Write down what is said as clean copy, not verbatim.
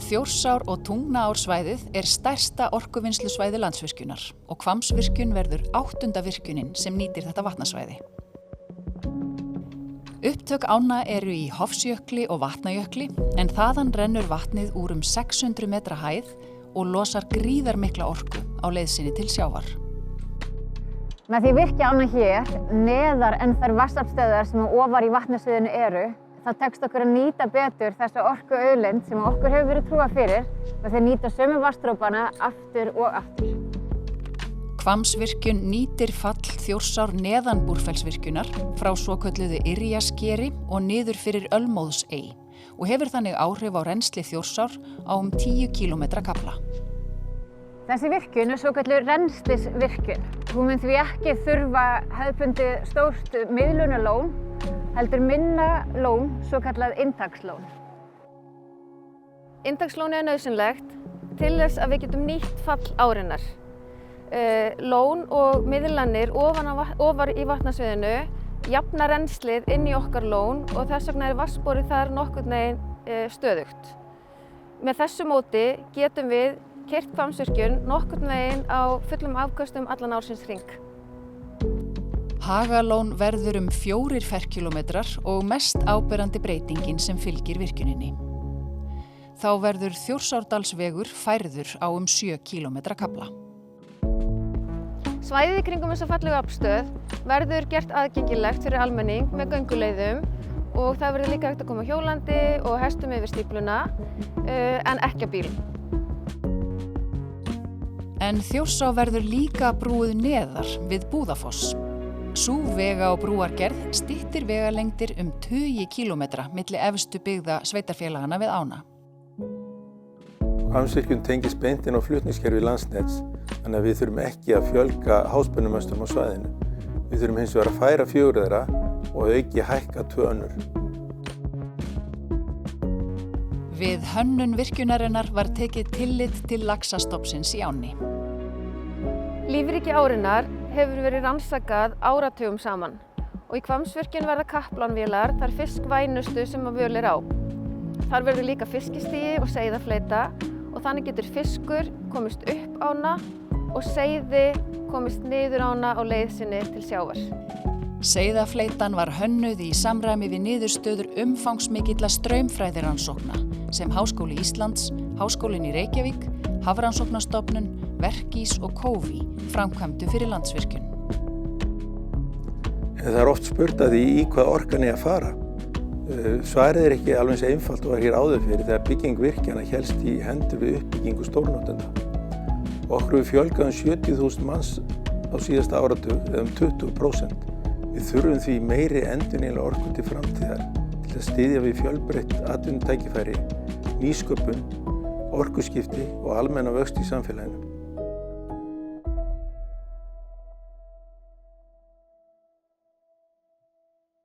Þjórsár- og Tungnaársvæðið stærsta orkuvinnslusvæði Landsvirkjunar og Hvammsvirkjun verður 8. virkjunin sem nýtir þetta vatnasvæði. Upptök ánna eru í Hofsjökli og Vatnajökli en þaðan rennur vatnið úr 600 metra hæð og losar gríðarmikla orku á leið sinni til sjávar. Með því virkja ána hér, neðar en þær vatnsaflsstöðvar sem ofar í vatnasviðinu eru, þá tekst okkur að nýta betur þessa orkuauðlind sem okkur hefur verið trúað fyrir með því að nýta sömu vatnsdropana aftur og aftur. Hvammsvirkjun nýtir fall Þjórsár neðan Búrfellsvirkjunar frá svokölluðu Yrjaskeri og niður fyrir Ölmóðsey og hefur þannig áhrif á rennsli Þjórsár á 10 kílómetra kafla. Þessi virkjun svokölluð rennslisvirkjun. Hún mun því ekki þurfa hefðbundið stórt miðlunarlón, heldur minna lón, svokallað inntakslón. Inntakslón nauðsynlegt til þess að við getum nýtt fall árinnar. Lón og miðlanir ofar í vatnasviðinu jafna rennslið inn í okkar lón og þess vegna vatnsborið þar nokkurn veginn stöðugt. Með þessu móti getum við keyrt Hvammsvirkjun nokkurn veginn á fullum afköstum allan ársins hring. Hagalón verður 4 ferkílómetrar og mest áberandi breytingin sem fylgir virkjuninni. Þá verður Þjórsárdalsvegur færður á 7 kílómetra kafla. Svæðið í kringum þessa fallegu aflstöð verður gert aðgengilegt fyrir almenning með gönguleiðum og það verður líka hægt að koma hjólandi og hestum yfir stífluna en ekki á bílum. En Þjórsá verður líka brúuð neðar við Búðafoss. Sú vega- og brúargerð styttir vegalengdir 20 kílómetra milli efstu byggða sveitarfélagana við ána. Hvammsvirkjun tengist beint inn á flutningskerfi Landsnets, þannig að við þurfum ekki að fjölga háspennumöstum á svæðinu. Við þurfum hins vegar að færa 4 þeirra og auki hækka 2 önnur. Við hönnun virkjunarinnar var tekið tillit til laxastofnsins í ánni. Lífríki árinnar hefur verið rannsakað áratugum saman og í Hvammsvirkjun verða kaplanvélar þær fiskvænustu sem völ á. Þar verður líka fiskistigi og seiðafleita og þannig getur fiskur komist upp ána og seiði komist niður ána á leið sinni til sjávar. Seiðafleitan var hönnuð í samræmi við niðurstöður umfangsmikilla straumfræðirannsókna sem Háskóli Íslands, Háskólinn í Reykjavík, Hafrannsóknastofnun, Verkís og Kófi framkvæmdu fyrir Landsvirkjun. En það oft spurt að því í hvað orkan að fara. Svarið ekki alveg eins einfalt og hér áður fyrir þegar bygging virkjana hélst í hendur við uppbyggingu stórnotenda. Okkur við fjölgaðum 70.000 manns á síðasta áratug eða 20%. Við þurfum því meiri endurnýjanlega orku til framtíðar til að styðja við fjölbreytt atvinnutækifæri, nýsköpun, orkuskipti og almenna vöxt í samfélaginu.